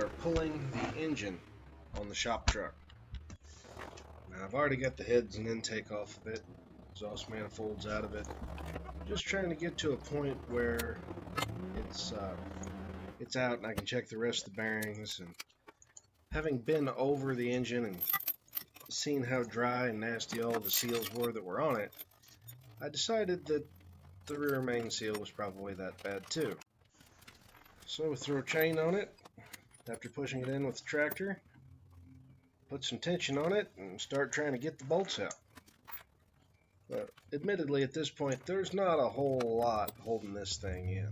are pulling the engine on the shop truck. Now I've already got the heads and intake off of it, exhaust manifolds out of it. Just trying to get to a point where it's out and I can check the rest of the bearings. And having been over the engine and seen how dry and nasty all the seals were that were on it, I decided that the rear main seal was probably that bad too. So throw a chain on it after pushing it in with the tractor, put some tension on it, and start trying to get the bolts out. But admittedly, at this point, there's not a whole lot holding this thing in.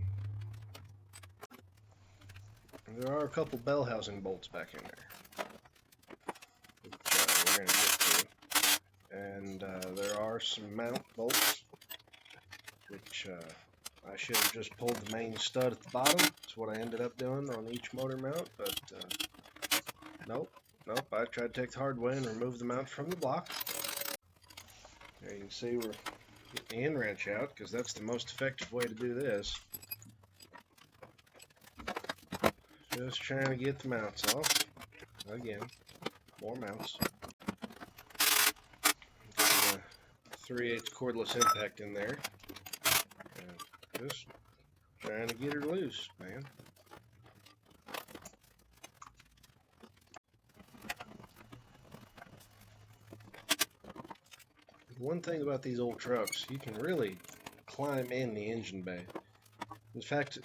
There are a couple bell housing bolts back in there, which we're going to get to. And there are some mount bolts, which I should have just pulled the main stud at the bottom. That's what I ended up doing on each motor mount, but nope. I tried to take the hard way and remove the mount from the block. There you can see we're getting the end wrench out, because that's the most effective way to do this. Just trying to get the mounts off. Again, more mounts. Got a 3/8 cordless impact in there. And just trying to get her loose, man. One thing about these old trucks, you can really climb in the engine bay. In fact,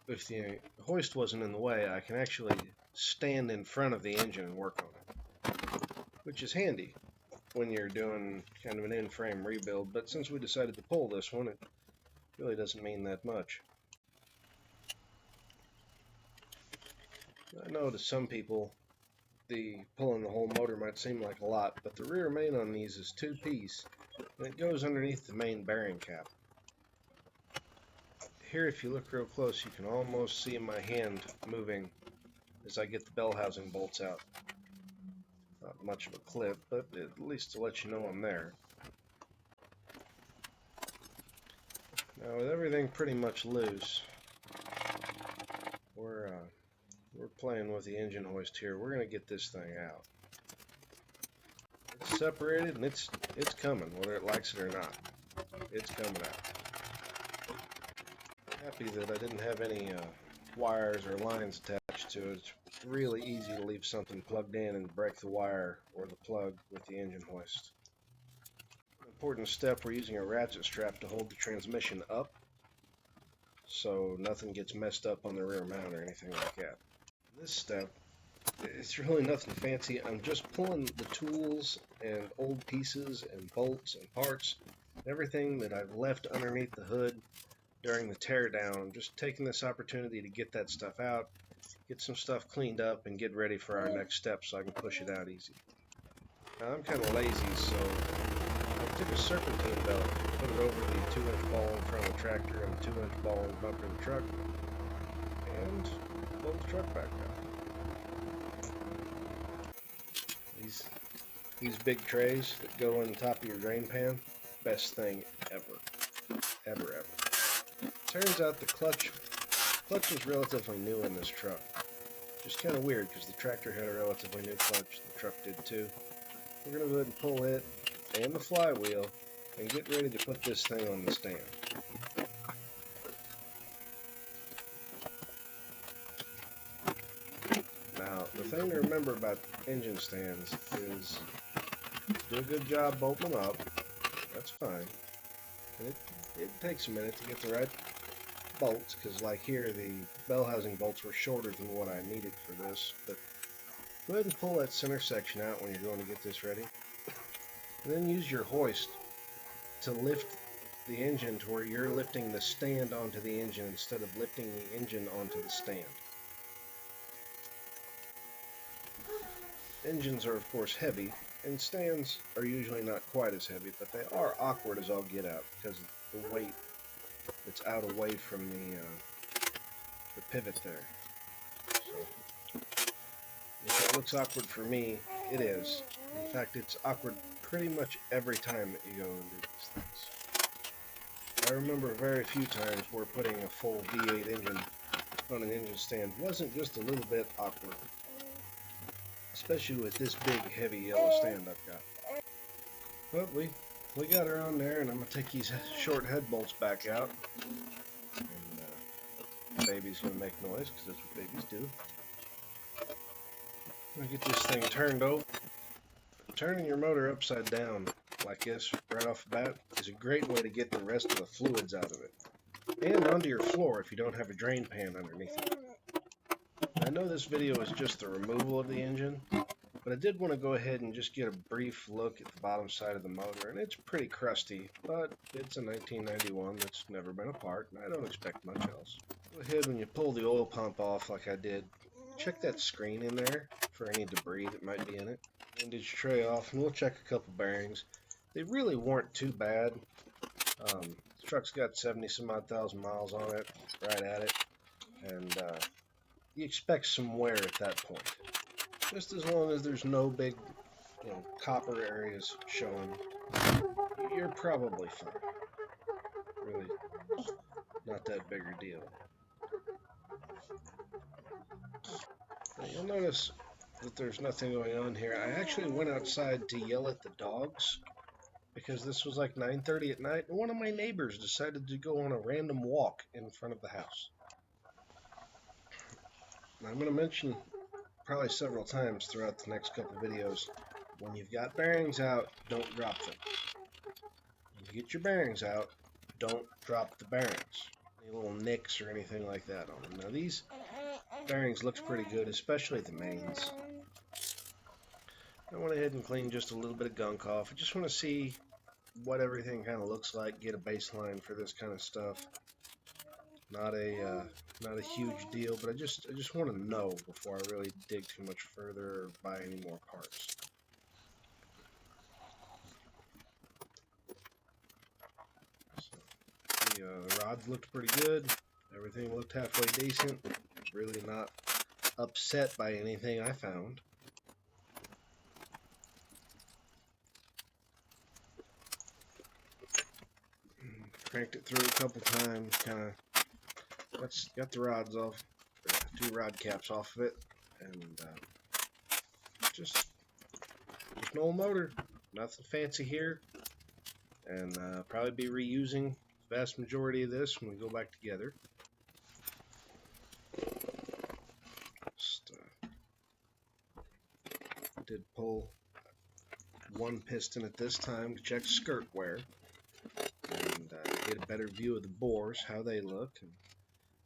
if the hoist wasn't in the way, I can actually stand in front of the engine and work on it, which is handy when you're doing kind of an in-frame rebuild. But since we decided to pull this one, it really doesn't mean that much. I know to some people the pulling the whole motor might seem like a lot, but the rear main on these is 2-piece, and it goes underneath the main bearing cap. Here, if you look real close, you can almost see my hand moving as I get the bell housing bolts out. Not much of a clip, but at least to let you know I'm there. Now, with everything pretty much loose, we're playing with the engine hoist here. We're going to get this thing out. It's separated and it's coming, whether it likes it or not. It's coming out. Happy that I didn't have any wires or lines attached to it. It's really easy to leave something plugged in and break the wire or the plug with the engine hoist. Important step, we're using a ratchet strap to hold the transmission up so nothing gets messed up on the rear mount or anything like that. This step, it's really nothing fancy. I'm just pulling the tools and old pieces and bolts and parts, everything that I've left underneath the hood during the tear down. I'm just taking this opportunity to get that stuff out, get some stuff cleaned up, and get ready for our next step so I can push it out easy. Now, I'm kind of lazy, so I took a serpentine belt, put it over the 2-inch ball in front of the tractor and the 2-inch ball in the bumper of the truck, and pulled the truck back out. These big trays that go in the top of your drain pan, best thing ever. Ever. Turns out the clutch was relatively new in this truck. Just kind of weird because the tractor had a relatively new clutch. The truck did too. We're going to go ahead and pull it and the flywheel and get ready to put this thing on the stand. Now, the thing to remember about engine stands is do a good job bolting them up. That's fine. And it takes a minute to get the right bolts, because like here, the bell housing bolts were shorter than what I needed for this. But go ahead and pull that center section out when you're going to get this ready. And then use your hoist to lift the engine to where you're lifting the stand onto the engine instead of lifting the engine onto the stand. Engines are, of course, heavy, and stands are usually not quite as heavy, but they are awkward as all get out because of the weight that's out away from the pivot there. So, if it looks awkward for me, it is. In fact, it's awkward pretty much every time that you go and do these things. I remember very few times where putting a full V8 engine on an engine stand wasn't just a little bit awkward. especially with this big heavy yellow stand I've got. But we got her on there, and I'm gonna take these short head bolts back out, and the baby's gonna make noise because that's what babies do. I'm gonna get this thing turned over. Turning your motor upside down like this right off the bat is a great way to get the rest of the fluids out of it, and onto your floor if you don't have a drain pan underneath it. I know this video is just the removal of the engine, but I did want to go ahead and just get a brief look at the bottom side of the motor, and it's pretty crusty, but it's a 1991 that's never been apart, and I don't expect much else. Go ahead, when you pull the oil pump off like I did, check that screen in there for any debris that might be in it. Windage tray off, and we'll check a couple bearings. They really weren't too bad. The truck's got 70 some odd thousand miles on it, right at it, and you expect some wear at that point. Just as long as there's no big, copper areas showing, you're probably fine. Really, not that big a deal. Now, you'll notice that there's nothing going on here. I actually went outside to yell at the dogs because this was like 9:30 at night, and one of my neighbors decided to go on a random walk in front of the house. Now, I'm going to mention probably several times throughout the next couple videos, when you've got bearings out, don't drop them. When you get your bearings out, don't drop the bearings. Any little nicks or anything like that on them. Now, these bearings look pretty good, especially the mains. I went ahead and cleaned just a little bit of gunk off. I just want to see what everything kind of looks like, get a baseline for this kind of stuff. Not a huge deal, but I just want to know before I really dig too much further or buy any more parts. So, the rods looked pretty good. Everything looked halfway decent. Really not upset by anything I found. Cranked it through a couple times, kind of got the rods off, 2 rod caps off of it, and just an old motor, nothing fancy here, and probably be reusing the vast majority of this when we go back together. Just did pull one piston at this time to check skirt wear and get a better view of the bores, how they look. And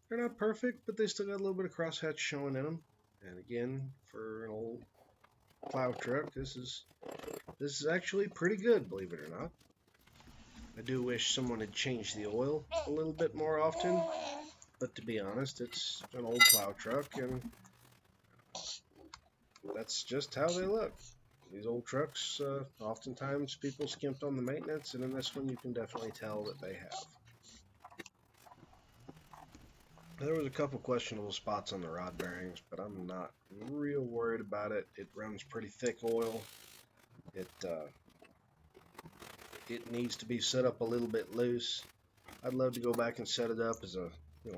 they're not perfect, but they still got a little bit of crosshatch showing in them. And again, for an old plow truck, this is actually pretty good, believe it or not. I do wish someone had changed the oil a little bit more often, but to be honest, it's an old plow truck, and that's just how they look. These old trucks, oftentimes people skimped on the maintenance, and in this one you can definitely tell that they have. There was a couple questionable spots on the rod bearings, but I'm not real worried about it. It runs pretty thick oil. It needs to be set up a little bit loose. I'd love to go back and set it up as a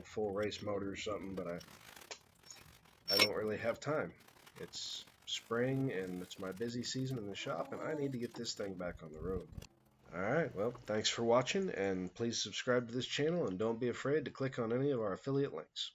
full race motor or something, but I don't really have time. It's spring and it's my busy season in the shop, and I need to get this thing back on the road. Alright, well, thanks for watching, and please subscribe to this channel, and don't be afraid to click on any of our affiliate links.